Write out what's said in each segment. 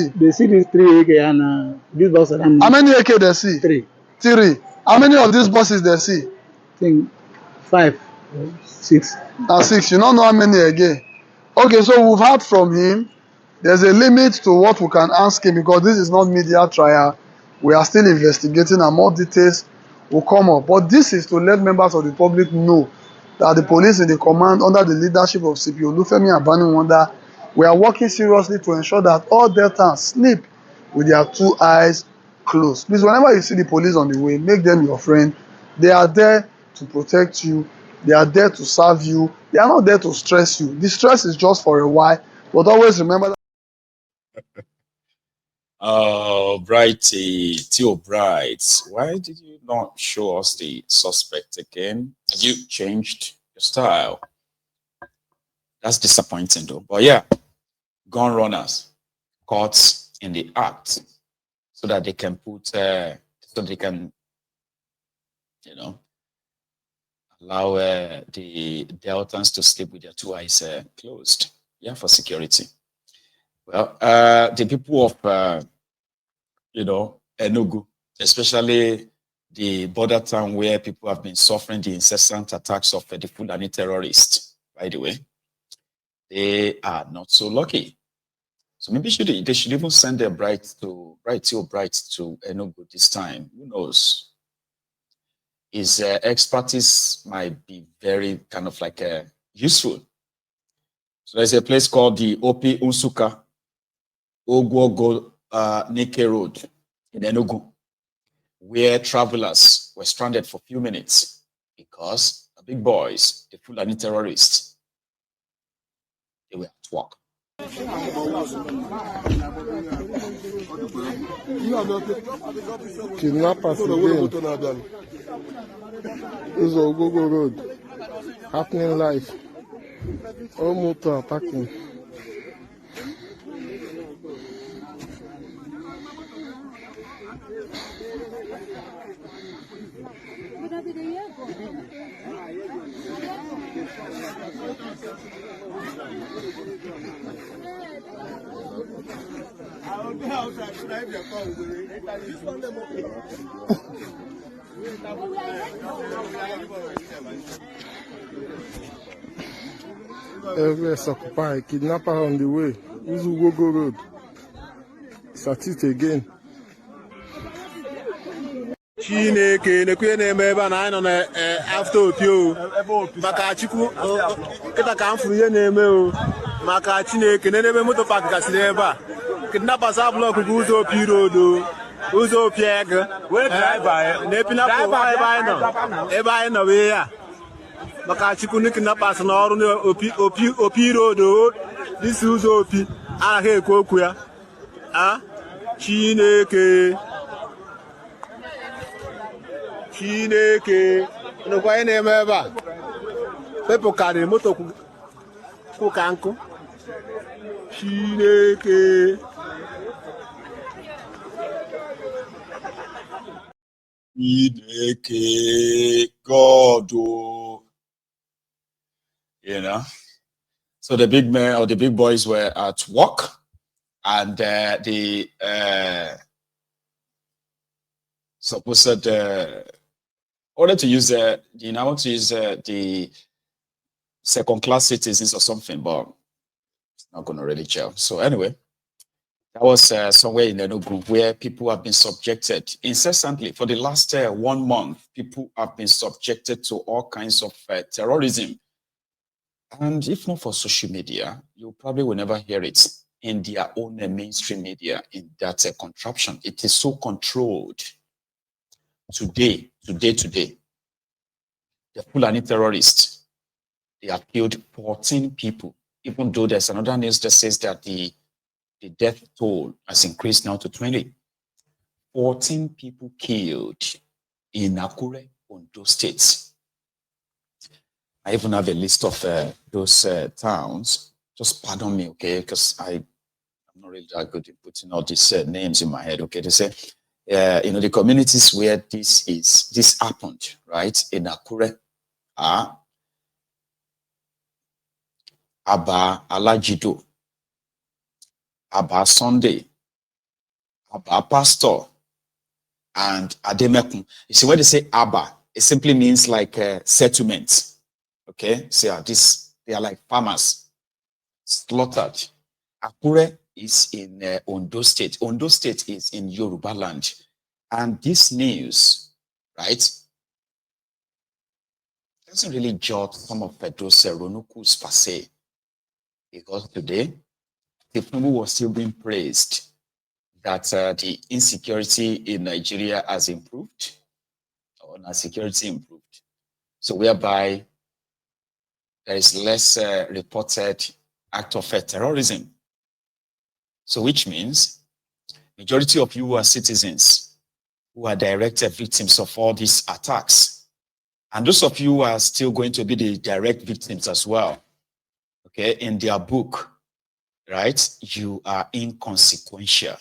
They see these 3 AK and this bus around. How many AK they see? 3. 3. How many of these buses they see? I think 5 or 6. 6. You don't know how many again. Okay, so we've heard from him. There's a limit to what we can ask him because this is not media trial. We are still investigating and more details will come up. But this is to let members of the public know that the police in the command under the leadership of CP Olufemi Abaniwanda, we are working seriously to ensure that all Deltans sleep with their 2 eyes closed. Please, whenever you see the police on the way, make them your friend. They are there to protect you. They are there to serve you. They are not there to stress you. The stress is just for a while, but always remember that. Oh, Brighty, Theo Bright, why did you not show us the suspect again? You changed your style. That's disappointing though. But yeah, gun runners caught in the act so that they can put, so they can, you know, allow the Deltans to sleep with their 2 eyes closed. Yeah, for security. Well, the people of, you know, Enugu, especially the border town where people have been suffering the incessant attacks of the Fulani terrorists, by the way, they are not so lucky. So maybe they should even send their brides to Enugu this time. Who knows? His expertise might be very kind of like useful. So there's a place called the Opi Unsuka Ogwogo Nike Road in Enugu, where travelers were stranded for a few minutes because the big boys, the Fulani terrorists, they were at work. Kidnappers again. This is Ogogo Road. Happening live. All motor parking. Everywhere's occupied. Kidnapper on the way. Uzugogo Road. It's at it again. Chineke nekwe na-eme ebe a na anyị nọ na after opi o maka Chukwu kịta ka m furu ihe na-eme o maka Chineke n'ebe moto park gasịrị ebe a kidnappers a blọk gị ụzọ opi road ụzọ opi ego na-epinapụ ebe anyị nọ wee ya maka Chukwu ndị kidnappers n'ọrụ opi road dịsi ụzọ opi anaghị ekwu okwu ya Chineke nụkwa anyị na-eme ebe a pepụ karịrị moto kwụ ka nkụ Chineke God, you know. So the big men or the big boys were at work, and the supposed order to use the second-class citizens or something, but it's not going to really gel. So anyway, that was somewhere in Enugu where people have been subjected incessantly for the last 1 month. People have been subjected to all kinds of terrorism. And if not for social media, you probably will never hear it in their own mainstream media in that contraption. It is so controlled. Today, the Fulani terrorists, they have killed 14 people, even though there's another news that says that the death toll has increased now to 20. 14 people killed in Akure, Ondo State. I even have a list of those towns. Just pardon me, okay, because I'm not really that good at putting all these names in my head, okay? They say, you know, the communities where this happened, right? In Akure, Aba Alajido, Aba Sunday, Abba, pastor, and Ademekun. You see, when they say Abba, it simply means like settlement. Okay, so they are like farmers slaughtered. Akure is in Ondo State. Ondo State is in Yoruba land. And this news, right, doesn't really jot some of those Ronukus per se. Because today, Tinubu was still being praised that the insecurity in Nigeria has improved, or security improved. So whereby there is less reported act of terrorism. So which means majority of you who are citizens who are direct victims of all these attacks, and those of you who are still going to be the direct victims as well, okay, in their book, right, you are inconsequential.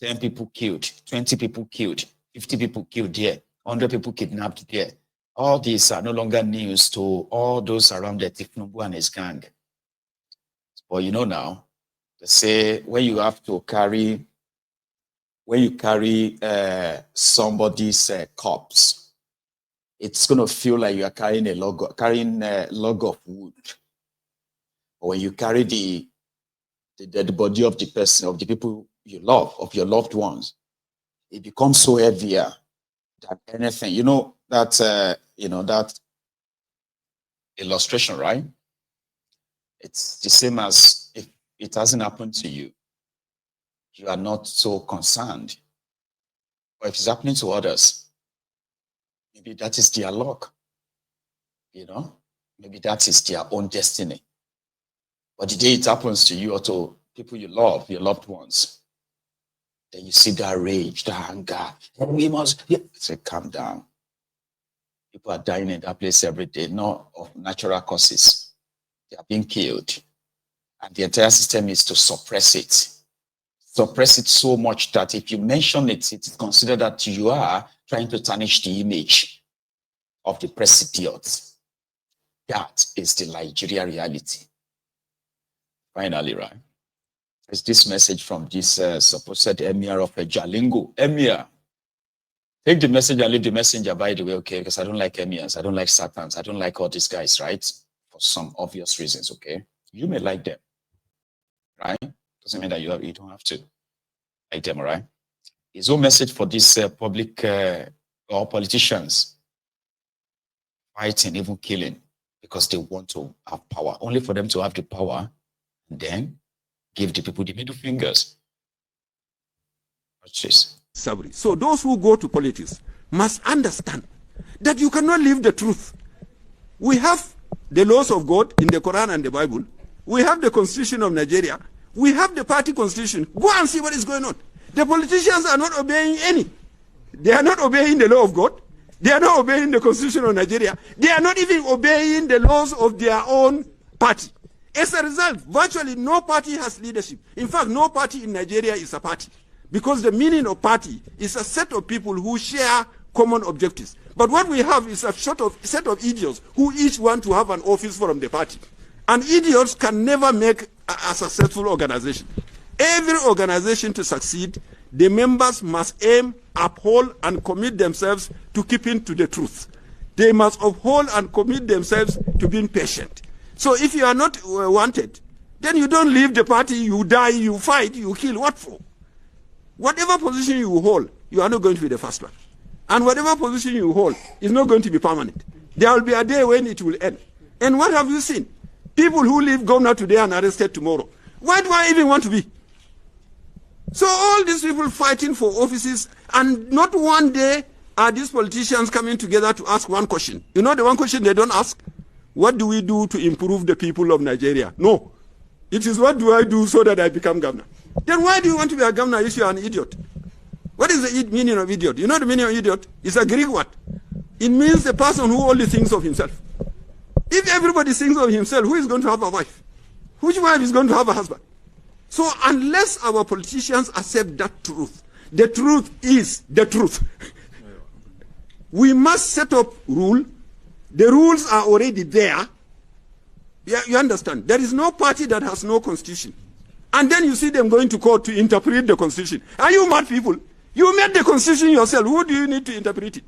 10 people killed, 20 people killed, 50 people killed there, 100 people kidnapped there. All these are no longer news to all those around the Tinubu and his gang. But you know now, they say when you carry somebody's corpse, it's going to feel like you are carrying a log of wood. Or when you carry the body of the person, of the people you love, of your loved ones, it becomes so heavier than anything. You know that that illustration, right? It's the same as if it hasn't happened to you, you are not so concerned. But if it's happening to others, maybe that is their luck. Maybe that is their own destiny. But the day it happens to you or to people you love, your loved ones, then you see that rage, that anger. And we must say, calm down. People are dying in that place every day, not of natural causes. They are being killed. And the entire system is to suppress it. Suppress it so much that if you mention it, it's considered that you are trying to tarnish the image of the presidiot. That is the Nigeria reality. Finally, right? It's this message from this supposed Emir of Jalingo. Emir, take the message and leave the messenger, by the way, okay? Because I don't like Emirs, I don't like Satans, I don't like all these guys, right? For some obvious reasons, okay? You may like them, right? Doesn't mean that you don't have to like them, all right? His own message for this public or politicians fighting, even killing, because they want to have power, only for them to have the power, and then give the people the middle fingers. Watch this. So those who go to politics must understand that you cannot live the truth. We have the laws of God in the Quran and the Bible. We have the Constitution of Nigeria. We have the party constitution. Go and see what is going on. The politicians are not obeying any. They are not obeying the law of God. They are not obeying the Constitution of Nigeria. They are not even obeying the laws of their own party. As a result, virtually no party has leadership. In fact, no party in Nigeria is a party. Because the meaning of party is a set of people who share common objectives. But what we have is a set of idiots who each want to have an office from the party. And idiots can never make a successful organization. Every organization to succeed, the members must aim, uphold, and commit themselves to keeping to the truth. They must uphold and commit themselves to being patient. So if you are not wanted, then you don't leave the party, you die, you fight, you kill. What for? Whatever position you hold, you are not going to be the first one. And whatever position you hold is not going to be permanent. There will be a day when it will end. And what have you seen? People who leave governor today and arrested tomorrow. Why do I even want to be? So all these people fighting for offices, and not one day are these politicians coming together to ask one question. You know the one question they don't ask? What do we do to improve the people of Nigeria? No. It is what do I do so that I become governor? Then why do you want to be a governor if you are an idiot? What is the meaning of idiot? You know the meaning of idiot? It's a Greek word. It means the person who only thinks of himself. If everybody thinks of himself, who is going to have a wife? Which wife is going to have a husband? So unless our politicians accept that truth, the truth is the truth. We must set up rule. The rules are already there. You understand? There is no party that has no constitution. And then you see them going to court to interpret the constitution. Are you mad people? You made the constitution yourself. Who do you need to interpret it?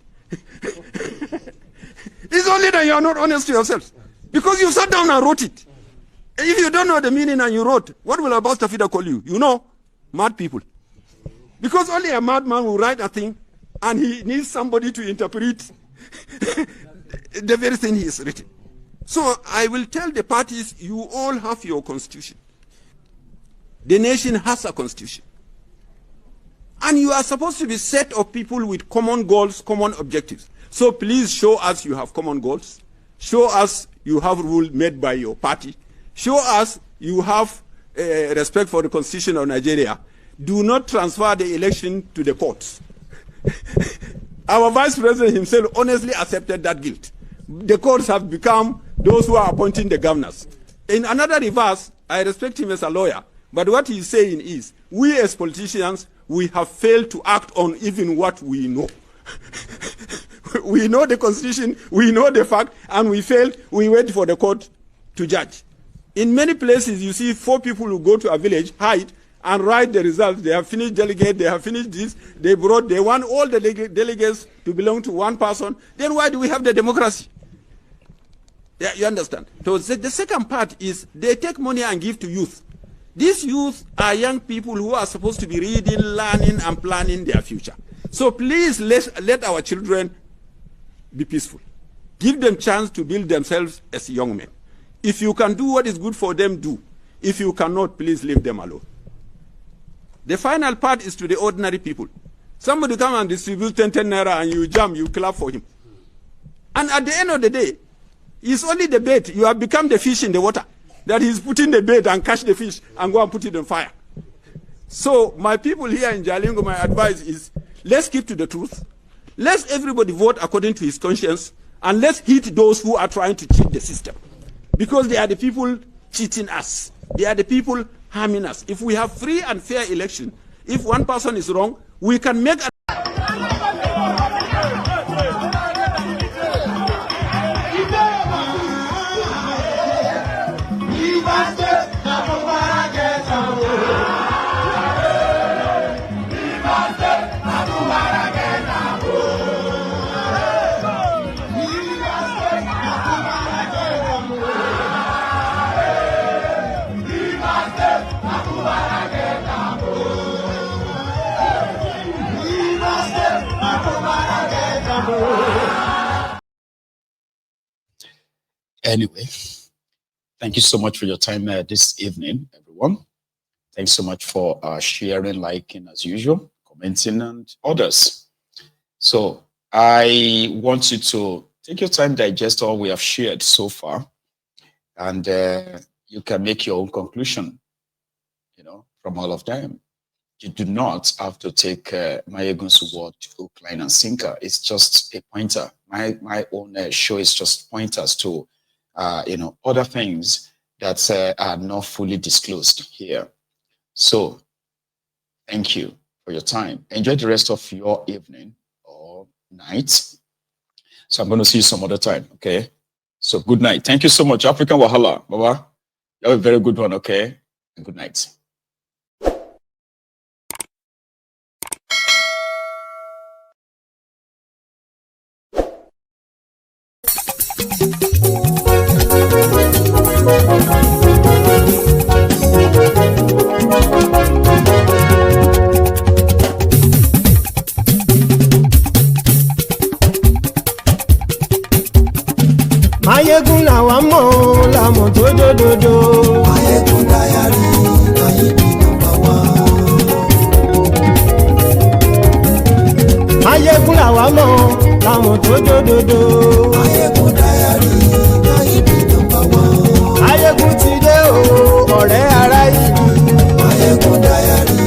It's only that you are not honest to yourselves. Because you sat down and wrote it. If you don't know the meaning and you wrote, what will Abbas Tafida call you? You know, mad people. Because only a madman will write a thing and he needs somebody to interpret the very thing he has written. So I will tell the parties, you all have your constitution. The nation has a constitution. And you are supposed to be a set of people with common goals, common objectives. So please show us you have common goals. Show us you have rules made by your party. Show us you have respect for the constitution of Nigeria. Do not transfer the election to the courts. Our vice president himself honestly accepted that guilt. The courts have become those who are appointing the governors. In another reverse, I respect him as a lawyer, but what he's saying is, we as politicians, we have failed to act on even what we know. We know the constitution, we know the fact, and we failed, we wait for the court to judge. In many places, you see 4 people who go to a village, hide, and write the results. They have finished delegate, they have finished this, they want all the delegates to belong to one person. Then why do we have the democracy? Yeah, you understand? So the second part is they take money and give to youth. These youth are young people who are supposed to be reading, learning, and planning their future. So please let our children be peaceful. Give them chance to build themselves as young men. If you can do what is good for them, do. If you cannot, please leave them alone. The final part is to the ordinary people. Somebody come and distribute 10 naira and you jump, you clap for him. And at the end of the day, it's only the bait. You have become the fish in the water. That he's putting the bait and catch the fish and go and put it on fire. So my people here in Jalingo, my advice is, let's keep to the truth. Let everybody vote according to his conscience, and let's hit those who are trying to cheat the system. Because they are the people cheating us. They are the people harming us. If we have free and fair election, if one person is wrong, we can make a Anyway, thank you so much for your time this evening, everyone. Thanks so much for sharing, liking as usual, commenting, and others. So I want you to take your time, digest all we have shared so far, and you can make your own conclusion, from all of them. You do not have to take Mayegun's word hook, line, and sinker. It's just a pointer. My own show is just pointers to other things that are not fully disclosed here. So thank you for your time. Enjoy the rest of your evening or night. So I'm going to see you some other time, okay? So good night. Thank you so much. African Wahala, Baba. You have a very good one, okay? And good night. Mayegun làwa mọ̀ làmọ̀ tó dòdòdò. Mayegun dayari Mayebi number one. Mayegun làwa mọ̀ làmọ̀ tó dòdòdò. Mayegun dayari Mayebi number one. Mayegun ti dé o ọ̀rẹ́ ara ìlú. Mayegun dayari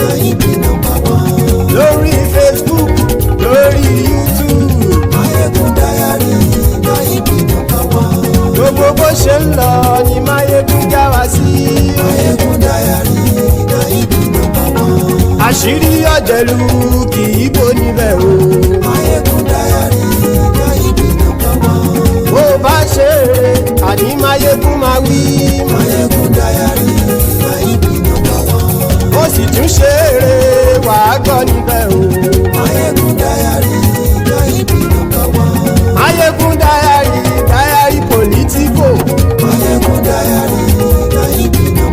Mayebi number one. Lórí Facebook, lórí YouTube. Mayegun dayari Mayebi number one. Gbogbo bó ṣe ń lọ ni Mayegun já wa sí. Mayegun dayari Mayebi number one. Àṣírí ọ̀jẹ̀lú kì í bò níbẹ̀ o. Mayegun dayari Mayebi number one. Bó bá ṣe àní Mayegun máa wí. Mayegun dayari Mayebi number one. ṣeré wàá gbọ́ níbẹ̀ o. Mayegun Diary Naibi #1. Mayegun Diary politico. Mayegun Diary Naibi #1.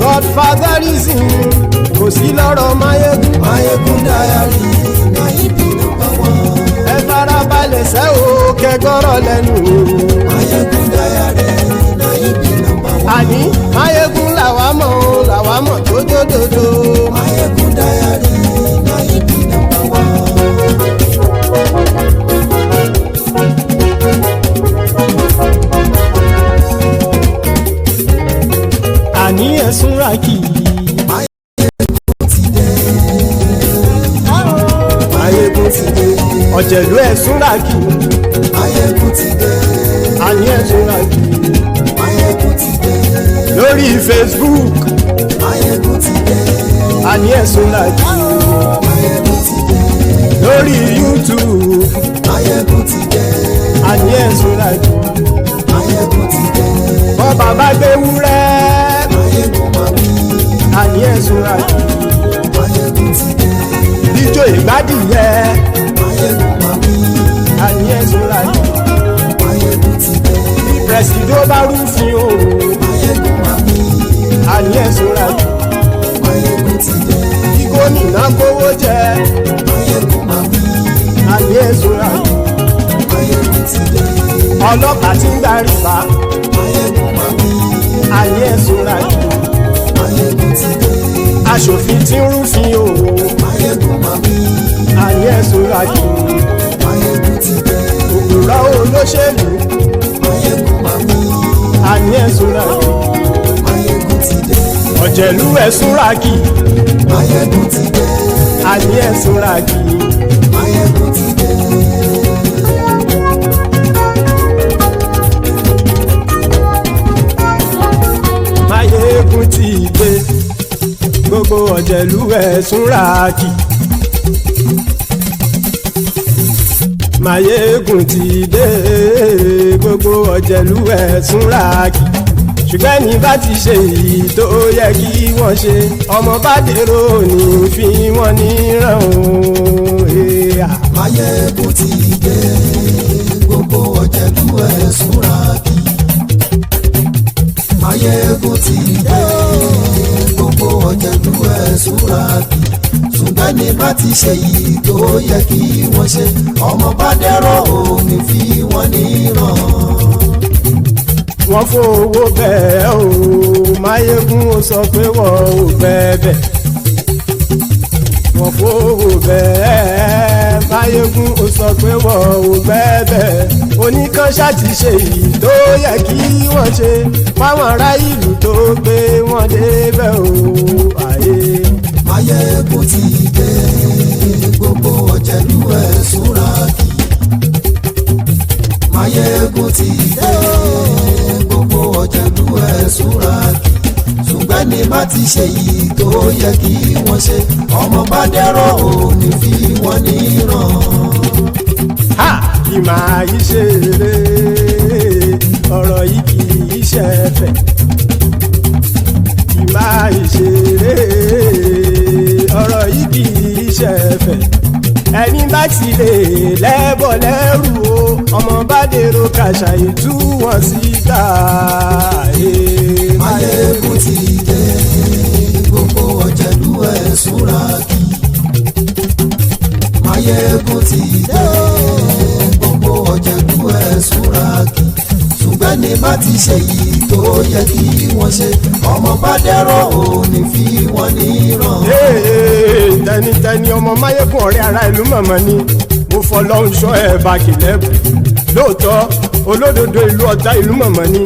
Godfatherism kò sí lọ́rọ̀ Mayegun. Mayegun Diary Naibi #1. ẹ farabalẹ̀ sẹ́ o kẹgọ́rọ̀ lẹ́nu o. Mayegun Diary Naibi #1. àní Mayegun làwa mọ̀ tó dódòdó. Mayegun Diary Naibi #1. àní ẹ̀sùn ràkì. Mayegun ti dé. ọ̀jẹ̀lú ẹ̀sùn ràkì. Mayegun ti dé. àní ẹ̀sùn ràkì. Mayegun ti dé. lórí Facebook. Mayegun ti dé. àní ẹ̀sùn ràkì. Mayegun ti dé. lórí YouTube. Mayegun ti dé. àní ẹ̀sùn ràkì. Mayegun ti dé. bọ́ bàbá gbé wúrẹ́. Mayegun máa wí. àní ẹ̀sùn ràkì. Mayegun ti dé. ijó ìgbádìyẹ. Mayegun máa wí. àní ẹ̀sùn ràkì. Mayegun ti dé. bí pẹ̀sìdó bá rúfin o. Mayegun máa wí. àní ẹ̀sùn ràkì. Mayegun ti dé. bí gómìnà kówó jẹ. Mayegun máa wí. àní ẹ̀sùn ràkì. Mayegun ti dé. ọlọ́pàá tí ń gba rìbá. Mayegun máa wí. àní ẹ̀sùn ràkì. Mayegun ti dé. aṣòfin tí ń rúfin o. Mayegun máa wí. àní ẹ̀sùn ràkì. Mayegun ti dé. òpùrọ́ olóṣèlú. Mayegun máa wí. àní ẹ̀sùn ràkì. Mayegun ti dé. ọ̀jẹ̀lú ẹ̀sùn ràkì. Mayegun ti dé. àní ẹ̀sùn ràkì. Mayegun ti dé. Mayegun ti dé. gbogbo ọ̀jẹ̀lú ẹ̀sùn ràkì. Mayegun ti dé. gbogbo ọ̀jẹ̀lú ẹ̀sùn ràkì. ṣùgbọ́n ní bá ti ṣe èyí tó yẹ kí wọ́n ṣe ọmọ bá dèrò ní fi wọ́n níran o. Mayegun ti dé. Gbogbo ọ̀jẹ̀lú ẹ̀sùn ràkì. Mayegun ti dé. Gbogbo ọ̀jẹ̀lú ẹ̀sùn ràkì. ṣùgbọ́n ní bá ti ṣe yìí tó yẹ kí wọ́n ṣe ọmọ bá dẹ́rọ̀ òní fi wọ́n níran. wọ́n fowó bẹ́ẹ̀ o Mayegun ó sọ pé wọ́n ò bẹ́ẹ̀ wọ́n fowó bẹ́ẹ̀ Mayegun ó sọ pé wọ́n ò bẹ́ẹ̀ oníkan ṣáàtì ṣe èyí tó yẹ kí wọ́n ṣe fáwọn ará ìlú tó gbé wọn débẹ̀ o àyè. Mayegun ti dé gbogbo ọ̀jẹ̀lú ẹ̀sùn ràkì. Mayegun ti dé gbogbo ọ̀jẹ̀lú ẹ̀sùn ràkì. ṣùgbọ́n ní bá ti ṣe yìí tó yẹ kí wọ́n ṣe ọmọ bá dẹ́rọ̀ òní fi wọ́n níran. kì máa yí ṣe eré ọ̀rọ̀ yìí kì í ṣe ẹ̀fẹ̀ kì máa yí ṣe eré ọ̀rọ̀ yìí kì í ṣe ẹ̀fẹ̀ ẹni bá ti lè lẹ́bọ̀ lẹ́rù o ọmọ bá dèrò kàṣà ìtú wọn síta. Mayegun ti dé gbogbo ọ̀jẹ̀lú ẹ̀sùn ràkì. Mayegun ti dé gbogbo ọ̀jẹ̀lú ẹ̀sùn ràkì. ṣùgbọ́n ní bá ti ṣe yìí tó yẹ kí wọ́n ṣe ọmọ bá dẹ́rọ̀ òní fi wọ́n níran. tẹnitẹni ọmọ Mayegun ọ̀rẹ́ ara ìlú mọ̀mọ́ ni mo fọlọ́run ṣọ́ ẹ̀ bá kìlẹ́bù lóòótọ́ olódodo ìlú ọ̀tá ìlú mọ̀mọ́ ni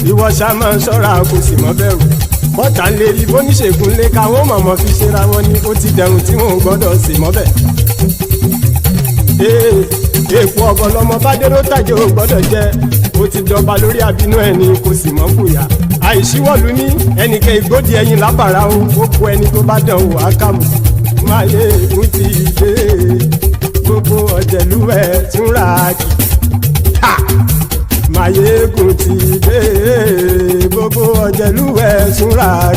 ìwọ ṣá máa ń ṣọ́ra kò sì mọ́ bẹ̀rù bọ́tà ń lè rí bóníṣègùn lé káwọn mọ̀mọ́ fi ṣera wọn ni ó ti dẹrùn tí wọn ò gbọ́dọ̀ sì mọ́ bẹ̀. èèpo ọ̀bọ lọmọ bá dérò tàjẹ́ ò gbọ́dọ̀ jẹ́ ó ti jọba lórí àbínú ẹni kò sì mọ́ bùyà àìsíwọ́lu ní ẹnìkẹ́ ìgbódì ẹyin lábàrá o ó kó ẹni tó bá dán wò á kàmù. Mayegun ti dé gbogbo ọ̀jẹ̀lú ẹ̀sùn ràkì. Mayegun ti dé gbogbo ọ̀jẹ̀lú ẹ̀sùn ràkì.